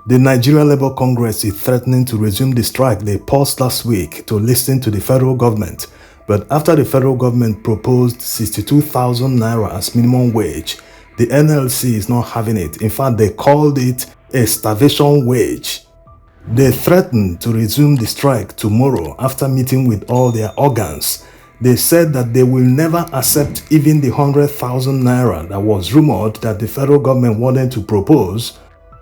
The Nigeria Labour Congress is threatening to resume the strike they paused last week to listen to the federal government. But after the federal government proposed 62,000 naira as minimum wage, the NLC is not having it. In fact, they called it a starvation wage. They threatened to resume the strike tomorrow after meeting with all their organs. They said that they will never accept even the 100,000 naira that was rumored that the federal government wanted to propose.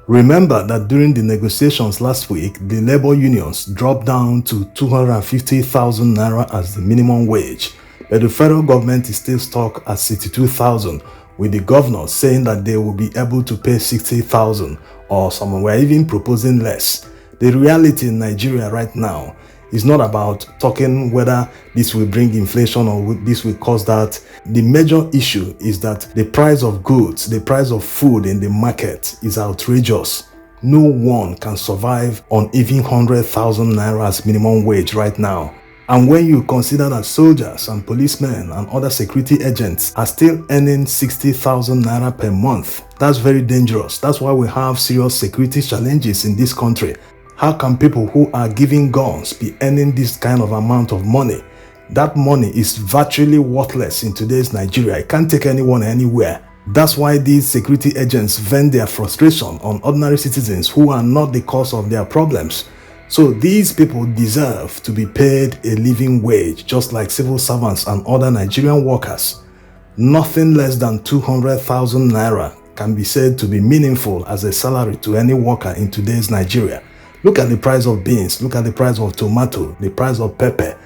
Remember that during the negotiations last week, the labor unions dropped down to 250,000 naira as the minimum wage, but the federal government is still stuck at 62,000, with the governor saying that they will be able to pay 60,000, or some were even proposing less. The reality in Nigeria right now is not about talking whether this will bring inflation or this will cause that. The major issue is that the price of goods, the price of food in the market is outrageous. No one can survive on even 100,000 naira as minimum wage right now. And when you consider that soldiers and policemen and other security agents are still earning 60,000 naira per month, that's very dangerous. That's why we have serious security challenges in this country. How can people who are giving guns be earning this kind of amount of money? That money is virtually worthless in today's Nigeria. It can't take anyone anywhere. That's why these security agents vent their frustration on ordinary citizens who are not the cause of their problems. So these people deserve to be paid a living wage, just like civil servants and other Nigerian workers. Nothing less than 200,000 naira can be said to be meaningful as a salary to any worker in today's Nigeria. Look at the price of beans, look at the price of tomato, the price of pepper.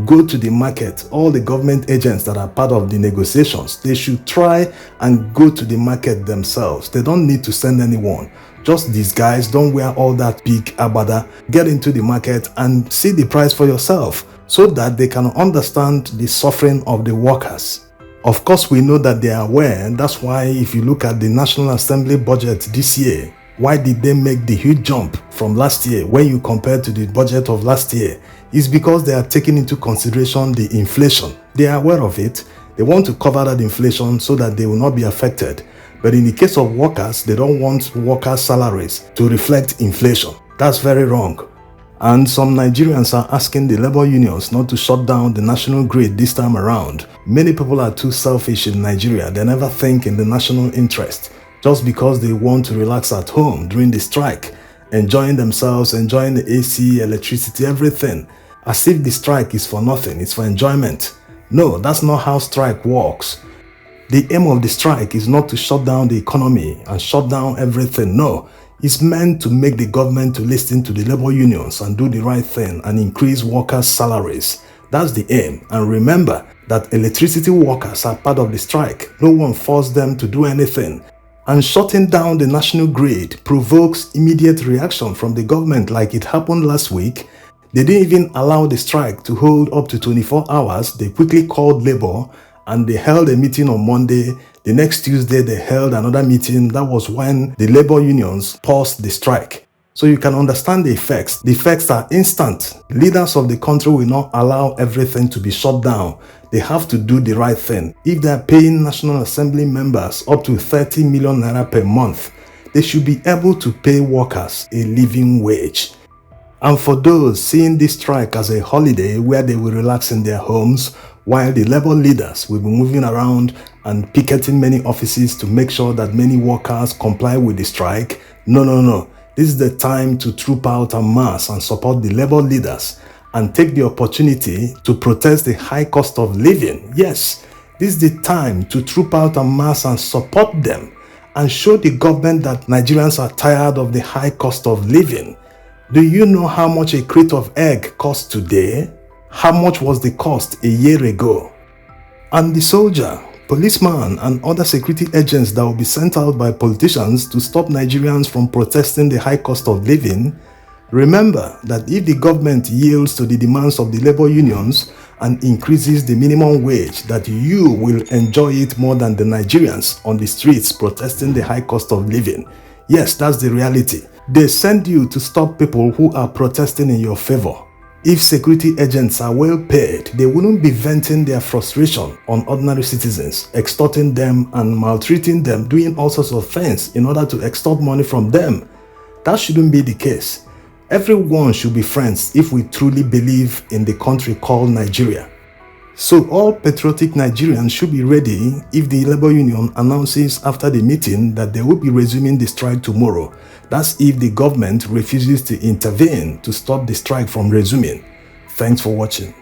Go to the market. All the government agents that are part of the negotiations, they should try and go to the market themselves. They don't need to send anyone. Just these guys, don't wear all that big abada. Get into the market and see the price for yourself so that they can understand the suffering of the workers. Of course, we know that they are aware, and that's why if you look at the National Assembly budget this year, why did they make the huge jump from last year when you compare to the budget of last year? It's because they are taking into consideration the inflation. They are aware of it. They want to cover that inflation so that they will not be affected. But in the case of workers, they don't want workers' salaries to reflect inflation. That's very wrong. And some Nigerians are asking the labor unions not to shut down the national grid this time around. Many people are too selfish in Nigeria. They never think in the national interest, just because they want to relax at home during the strike, enjoying themselves, enjoying the AC, electricity, everything, as if the strike is for nothing, it's for enjoyment. No, that's not how strike works. The aim of the strike is not to shut down the economy and shut down everything. No, it's meant to make the government to listen to the labor unions and do the right thing and increase workers' salaries. That's the aim. And remember that electricity workers are part of the strike. No one forced them to do anything. And shutting down the national grid provokes immediate reaction from the government like it happened last week. They didn't even allow the strike to hold up to 24 hours. They quickly called labor and they held a meeting on Monday. The next Tuesday, they held another meeting. That was when the labor unions paused the strike. So you can understand the effects. The effects are instant. Leaders of the country will not allow everything to be shut down. They have to do the right thing. If they are paying National Assembly members up to 30 million naira per month, they should be able to pay workers a living wage. And for those seeing this strike as a holiday where they will relax in their homes, while the labor leaders will be moving around and picketing many offices to make sure that many workers comply with the strike, no. This is the time to troop out en masse and support the labor leaders and take the opportunity to protest the high cost of living. Yes, this is the time to troop out en masse and support them and show the government that Nigerians are tired of the high cost of living. Do you know how much a crate of egg costs today? How much was the cost a year ago? And the soldier, policeman, and other security agents that will be sent out by politicians to stop Nigerians from protesting the high cost of living, remember that if the government yields to the demands of the labor unions and increases the minimum wage, that you will enjoy it more than the Nigerians on the streets protesting the high cost of living. Yes, that's the reality. They send you to stop people who are protesting in your favor. If security agents are well paid, they wouldn't be venting their frustration on ordinary citizens, extorting them and maltreating them, doing all sorts of things in order to extort money from them. That shouldn't be the case. Everyone should be friends if we truly believe in the country called Nigeria. So all patriotic Nigerians should be ready if the labor union announces after the meeting that they will be resuming the strike tomorrow. That's if the government refuses to intervene to stop the strike from resuming. Thanks for watching.